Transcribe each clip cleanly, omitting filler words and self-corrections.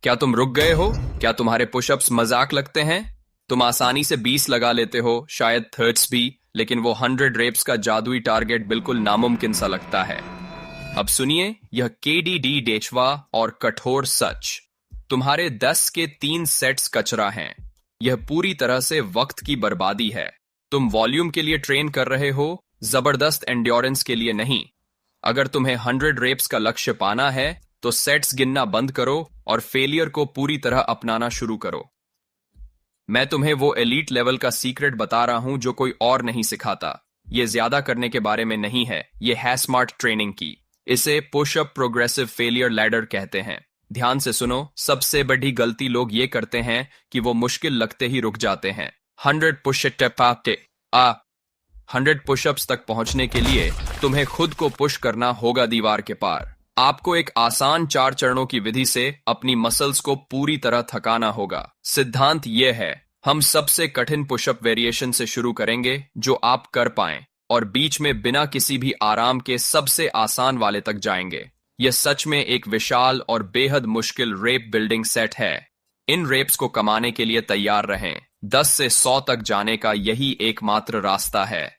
क्या तुम रुक गए हो? क्या तुम्हारे पुशअप्स मजाक लगते हैं? तुम आसानी से 20 लगा लेते हो, शायद 30 भी, लेकिन वो 100 रेप्स का जादुई टारगेट बिल्कुल नामुमकिन सा लगता है। अब सुनिए यह केडीडी डेचवा और कठोर सच। तुम्हारे 10 के 3 सेट्स कचरा हैं। यह पूरी तरह से वक्त की बर्बादी है। तुम वॉल्यूम के लिए ट्रेन कर रहे हो, जबरदस्त एंड्योरेंस के लिए नहीं। अगर तुम्हें 100 रेप्स का लक्ष्य पाना है तो सेट्स गिनना बंद करो और फेलियर को पूरी तरह अपनाना शुरू करो। मैं तुम्हें वो एलीट लेवल का सीक्रेट बता रहा हूं जो कोई और नहीं सिखाता। ये ज्यादा करने के बारे में नहीं है, ये है स्मार्ट ट्रेनिंग की। इसे push up progressive failure ladder कहते हैं। ध्यान से सुनो, सबसे बड़ी गलती लोग ये करते हैं कि वो मुश्किल लगते ही रुक जाते हैं। 100 पुशअप्स तक पहुंचने के लिए तुम्हें खुद को पुश करना होगा दीवार के पार। आपको एक आसान 4 चरणों की विधि से अपनी मसल्स को पूरी तरह थकाना होगा। सिद्धांत यह है, हम सबसे कठिन पुशअप वेरिएशन से शुरू करेंगे जो आप कर पाएं, और बीच में बिना किसी भी आराम के सबसे आसान वाले तक जाएंगे। यह सच में एक विशाल और बेहद मुश्किल रेप बिल्डिंग सेट है। इन रेप्स को कमाने के लिए तैयार रहें। 10 से 100 तक जाने का यही एकमात्र रास्ता है।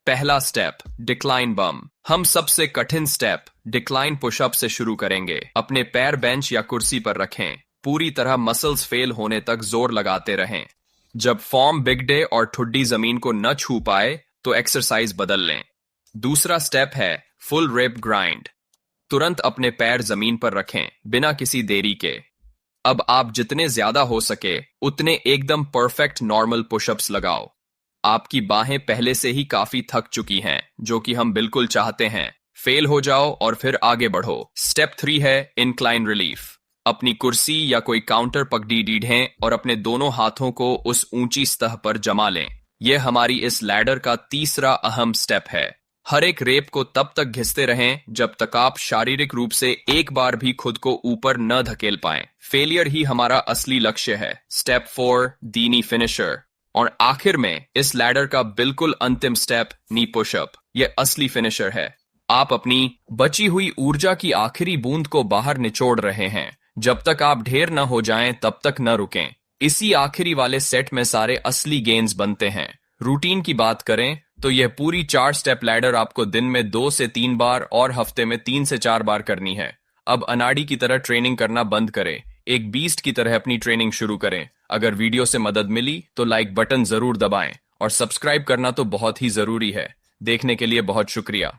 पहला स्टेप, डिक्लाइन बम। हम सबसे कठिन स्टेप डिक्लाइन पुशअप से शुरू करेंगे। अपने पैर बेंच या कुर्सी पर रखें। पूरी तरह मसल्स फेल होने तक जोर लगाते रहें। जब फॉर्म बिग डे और ठुड्डी जमीन को न छू पाए तो एक्सरसाइज बदल लें। दूसरा स्टेप है फुल रेप ग्राइंड। तुरंत अपने पैर जमीन पर रखें, बिना किसी देरी के। अब आप जितने ज्यादा हो सके उतने एकदम परफेक्ट नॉर्मल पुशअप्स लगाओ। आपकी बाहें पहले से ही काफी थक चुकी हैं, जो कि हम बिल्कुल चाहते हैं। फेल हो जाओ और फिर आगे बढ़ो। स्टेप 3 है इंक्लाइन रिलीफ। अपनी कुर्सी या कोई काउंटर पगड़ी ढीढ़ें और अपने दोनों हाथों को उस ऊंची सतह पर जमा लें। यह हमारी इस लैडर का तीसरा अहम स्टेप है। हर एक रेप को तब तक घिसते रहें जब तक आप शारीरिक रूप से एक बार भी खुद को ऊपर न धकेल पाएं। फेलियर ही हमारा असली लक्ष्य है। स्टेप 4 दीनी फिनिशर। और आखिर में इस लैडर का बिल्कुल अंतिम स्टेप नी पुशअप। यह असली फिनिशर है। आप अपनी बची हुई ऊर्जा की आखिरी बूंद को बाहर निचोड़ रहे हैं। जब तक आप ढेर न हो जाएं तब तक न रुकें। इसी आखिरी वाले सेट में सारे असली गेन्स बनते हैं। रूटीन की बात करें तो यह पूरी 4 स्टेप लैडर आपको दिन में 2 से 3 बार और हफ्ते में 3 से 4 बार करनी है। अब अनाड़ी की तरह ट्रेनिंग करना बंद करें। एक बीस्ट की तरह अपनी ट्रेनिंग शुरू करें। अगर वीडियो से मदद मिली तो लाइक बटन जरूर दबाएं और सब्सक्राइब करना तो बहुत ही जरूरी है। देखने के लिए बहुत शुक्रिया।